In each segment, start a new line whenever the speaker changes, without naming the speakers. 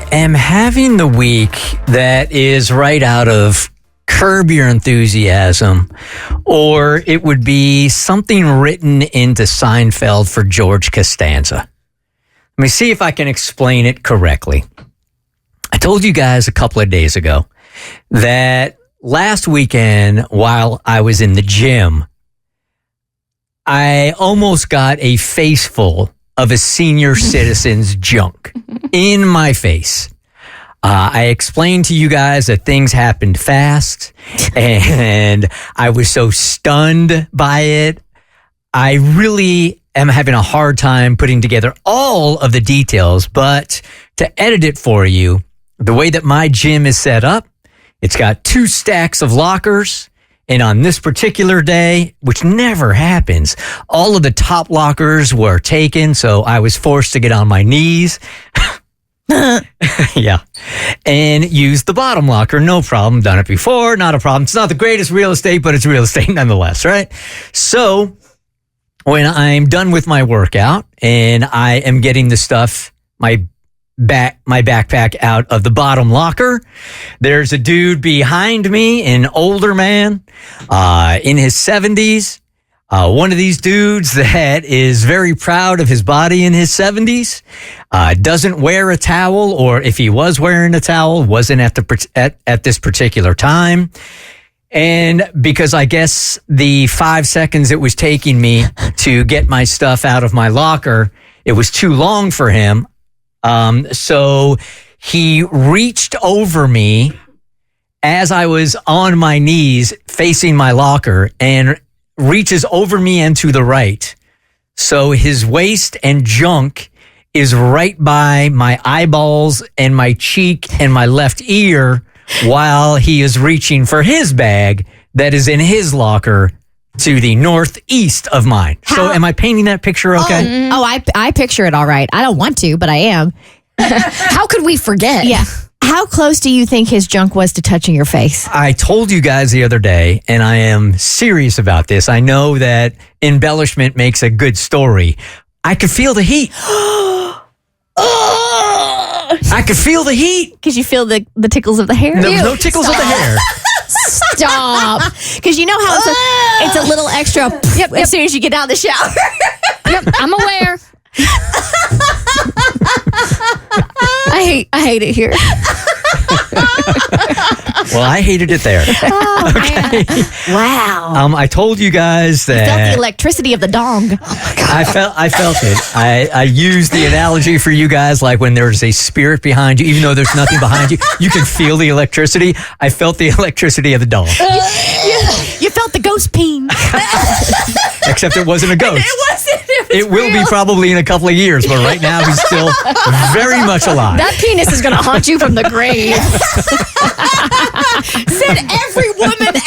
I am having the week that is right out of Curb Your Enthusiasm, or it would be something written into Seinfeld for George Costanza. Let me see if I can explain it correctly. I told you guys a couple of days ago that last weekend while I was in the gym, I almost got a face full of a senior citizen's junk in my face. I explained to you guys that things happened fast, and I was so stunned by it. I really am having a hard time putting together all of the details, but to edit it for you, the way that my gym is set up, it's got 2 stacks of lockers. And on this particular day, which never happens, all of the top lockers were taken, so I was forced to get on my knees. Yeah. And use the bottom locker. No problem. Done it before. Not a problem. It's not the greatest real estate, but it's real estate nonetheless, right? So when I'm done with my workout and I am getting the stuff, my backpack out of the bottom locker, there's a dude behind me, an older man, in his 70s. One of these dudes that is very proud of his body in his 70s, doesn't wear a towel, or if he was wearing a towel, wasn't at this particular time. And because I guess the 5 seconds it was taking me to get my stuff out of my locker, it was too long for him. So he reached over me as I was on my knees facing my locker and reaches over me and to the right. So his waist and junk is right by my eyeballs and my cheek and my left ear while he is reaching for his bag that is in his locker to the northeast of mine. So am I painting that picture okay?
I picture it all right. I don't want to, but I am.
How could we forget?
Yeah. How close do you think his junk was to touching your face?
I told you guys the other day, and I am serious about this. I know that embellishment makes a good story. I could feel the heat. I could feel the heat.
Because you feel the tickles of the hair?
There was no tickles of the hair.
Stop. Because you know how it's a little extra as soon as you get out of the shower.
Yep, I'm aware.
I hate it here.
Well, I hated it there.
Oh, okay. Wow.
I told you guys that
You felt the electricity of the dong.
I felt it. I used the analogy for you guys, like when there's a spirit behind you, even though there's nothing behind you, you can feel the electricity. I felt the electricity of the dong.
You felt the ghost peen.
Except it wasn't a ghost.
It wasn't.
It will be probably in a couple of years, but right now he's still very much alive.
That penis is going to haunt you from the grave.
Said every woman ever.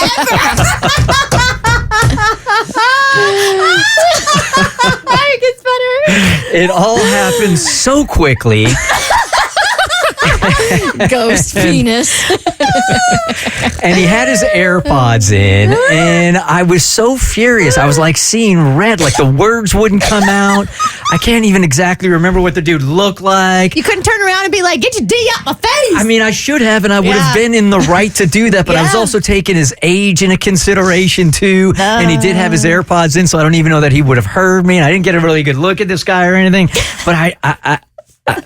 It gets better.
It all happened so quickly.
Ghost penis.
And he had his AirPods in, and I was so furious. I was like seeing red, like the words wouldn't come out. I can't even exactly remember what the dude looked like.
You couldn't turn around and be like, get your D out my face.
I mean, I should have, and I would have been in the right to do that, but I was also taking his age into consideration too, and he did have his AirPods in, so I don't even know that he would have heard me, and I didn't get a really good look at this guy or anything, but I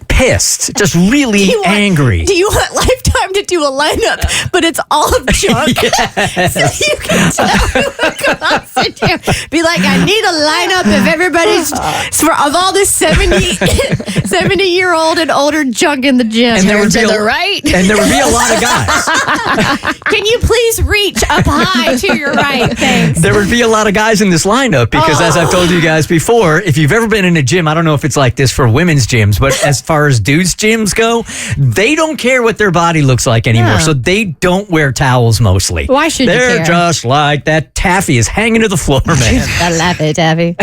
pissed, just really angry.
Do you want Lifetime to do a lineup, but it's all of junk?
Yes.
So you can tell who comes to you. Be like, I need a lineup of everybody's, of all this 70-year-old and older junk in the gym.
And there would be
right.
And there would be a lot of guys.
Can you please reach up high to your right? Thanks.
There would be a lot of guys in this lineup because, as I've told you guys before, if you've ever been in a gym, I don't know if it's like this for women's gyms, but as far as dudes' gyms go, they don't care what their body looks like anymore.
Yeah.
So they don't wear towels mostly.
Why should you
They're
care?
just like that taffy is hanging to the floor, man.
I love it, Abby.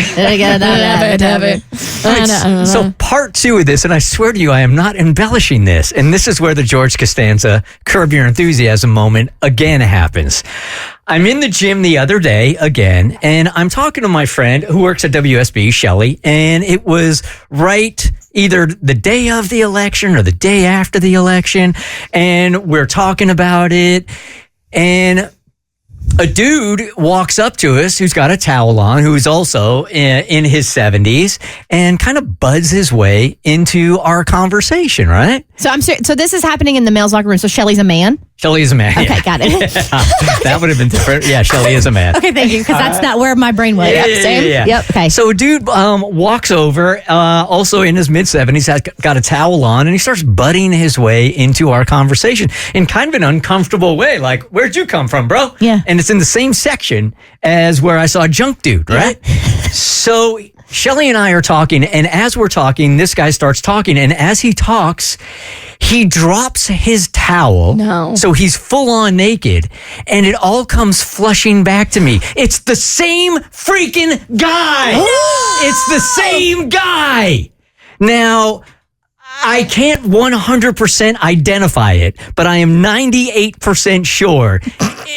So part 2 of this, and I swear to you, I am not embellishing this, and this is where the George Costanza Curb Your Enthusiasm moment again happens. I'm in the gym the other day again, and I'm talking to my friend who works at WSB, Shelly, and it was right either the day of the election or the day after the election, and we're talking about it, and a dude walks up to us who's got a towel on, who's also in his 70s, and kind of buds his way into our conversation, right?
So this is happening in the male's locker room. So Shelly's a man?
Shelly is a man.
Okay, got it.
That would have been different. Yeah, Shelly is a man.
Okay, thank you, because that's not where my brain was.
Yeah.
Yep, okay.
So a dude walks over, also in his mid-70s, has got a towel on, and he starts butting his way into our conversation in kind of an uncomfortable way. Like, where'd you come from, bro?
Yeah.
And it's in the same section as where I saw Junk Dude, right? So Shelly and I are talking, and as we're talking, this guy starts talking, and as he talks, he drops his towel.
No.
So he's full on naked, and it all comes flushing back to me. It's the same freaking guy. It's the same guy. Now, I can't 100% identify it, but I am 98% sure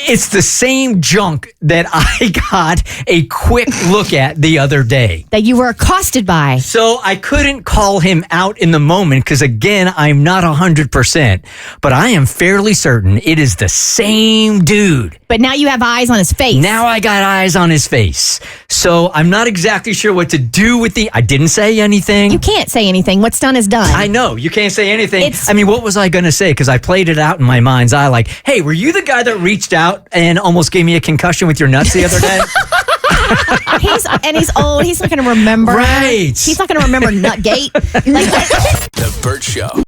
it's the same junk that I got a quick look at the other day.
That you were accosted by.
So I couldn't call him out in the moment because, again, I'm not 100%, but I am fairly certain it is the same dude.
But now you have eyes on his face.
Now I got eyes on his face. So I'm not exactly sure what to do with I didn't say anything.
You can't say anything. What's done is done.
I know. You can't say anything. I mean, what was I going to say? Because I played it out in my mind's eye like, hey, were you the guy that reached out and almost gave me a concussion with your nuts the other day?
He's old. He's not going to remember.
Right.
He's not going to remember Nutgate.
The Bert Show.